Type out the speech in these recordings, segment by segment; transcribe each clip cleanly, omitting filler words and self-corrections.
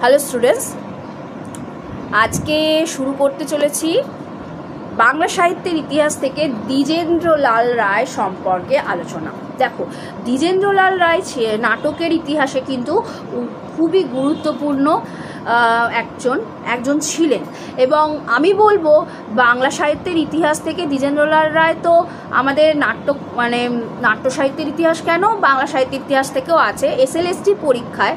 Hello students, আজকে শুরু করতে চলেছি বাংলা সাহিত্যের ইতিহাস থেকে দ্বিজেন্দ্রলাল রায় সম্পর্কে আলোচনা। দেখো, দ্বিজেন্দ্রলাল রায় নাটকের ইতিহাসে কিন্তু খুবই গুরুত্বপূর্ণ একজন ছিলেন এবং আমি বলবো বাংলা সাহিত্যের ইতিহাস থেকে দ্বিজেন্দ্রলাল রায় তো আমাদের নাট্য সাহিত্যের ইতিহাস কেন, বাংলা সাহিত্যের ইতিহাস থেকেও আছে। এসএলএসটি পরীক্ষায়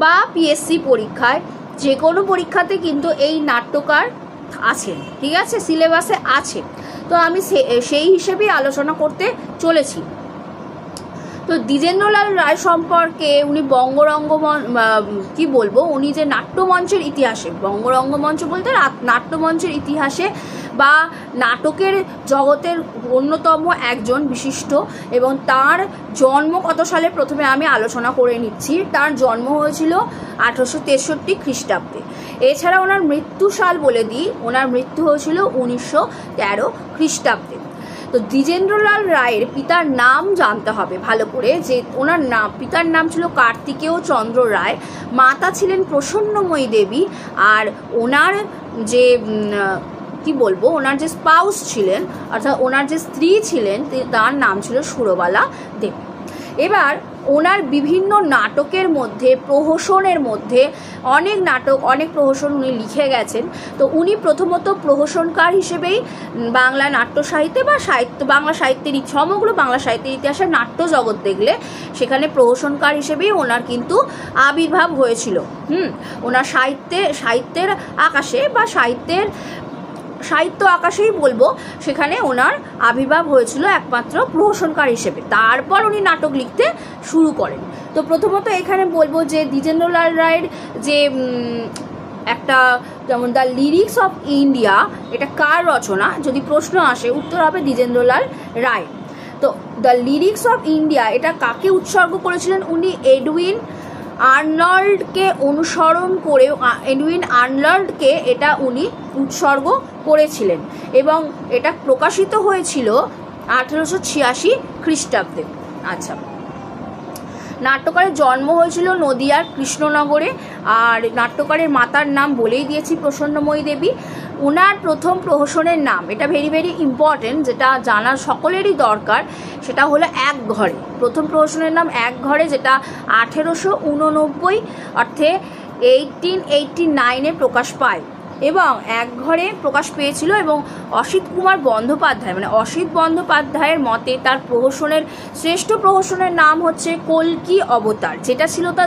বা পিএসসি পরীক্ষায় যে কোনো পরীক্ষাতে কিন্তু এই নাট্যকার আছেন, ঠিক আছে, সিলেবাসে আছে। তো আমি সেই হিসেবেই আলোচনা করতে চলেছি। তো দ্বিজেন্দ্রলাল রায় সম্পর্কে উনি উনি যে নাট্যমঞ্চের ইতিহাসে, বঙ্গরঙ্গমঞ্চ বলতে নাট্যমঞ্চের ইতিহাসে বা নাটকের জগতের অন্যতম একজন বিশিষ্ট, এবং তার জন্ম কত সালে প্রথমে আমি আলোচনা করে নিচ্ছি। তার জন্ম হয়েছিল 1863 খ্রিস্টাব্দে। এছাড়া ওনার মৃত্যু সাল বলে দিই, ওনার মৃত্যু হয়েছিল 1913 খ্রিস্টাব্দে। তো দ্বিজেন্দ্রলাল রায়ের পিতার নাম জানতে হবে ভালো করে, যে ওনার পিতার নাম ছিল কার্তিকেয় চন্দ্র রায়, মাতা ছিলেন প্রসন্নময়ী দেবী, আর ওনার যে ওনার যে স্পাউস ছিলেন, অর্থাৎ ওনার যে স্ত্রী ছিলেন, তার নাম ছিল সুরবালা দেবী। এবার ওনার বিভিন্ন নাটকের মধ্যে, প্রহসনের মধ্যে অনেক প্রহসন উনি লিখে গেছেন। তো উনি প্রথমত প্রহসনকার হিসেবেই বাংলা নাট্য সাহিত্যে বা বাংলা সাহিত্যের সমগ্র বাংলা সাহিত্যের ইতিহাসে নাট্য জগৎ দেখলে সেখানে প্রহসনকার হিসেবেই ওনার কিন্তু আবির্ভাব হয়েছিল। ওনার সাহিত্যের আকাশে বা সাহিত্য আকাশেই বলবো, সেখানে ওনার আবির্ভাব হয়েছিল একমাত্র প্রহসনকার হিসেবে। তারপর উনি নাটক লিখতে শুরু করেন। তো প্রথমত এখানে বলবো যে দ্বিজেন্দ্রলাল রায়ের যে একটা, যেমন দ্য লিরিক্স অফ ইন্ডিয়া, এটা কার রচনা যদি প্রশ্ন আসে, উত্তর হবে দ্বিজেন্দ্রলাল রায়। তো দ্য লিরিক্স অফ ইন্ডিয়া এটা কাকে উৎসর্গ করেছিলেন? উনি এডউইন আর্নল্ডকে অনুসরণ করে এটা উনি উৎসর্গ করেছিলেন এবং এটা প্রকাশিত হয়েছিল 1886 খ্রিস্টাব্দে। আচ্ছা, নাট্যকারের জন্ম হয়েছিল নদিয়ার কৃষ্ণনগরে, আর নাট্যকারের মাতার নাম বলেই দিয়েছি, প্রসন্নময়ী দেবী। ওনার প্রথম প্রহসনের নাম, এটা ভেরি ভেরি ইম্পর্টেন্ট, যেটা জানার সকলেরই দরকার, সেটা হলো এক ঘরে। প্রথম প্রহসনের নাম এক ঘরে, যেটা 1889 অর্থে 1889 প্রকাশ পায় এবং এক ঘরে প্রকাশ পেয়েছিল। এবং অসিত বন্দ্যোপাধ্যায়ের মতে তার শ্রেষ্ঠ প্রহসনের নাম হচ্ছে কল্কি অবতার, যেটা ছিল তার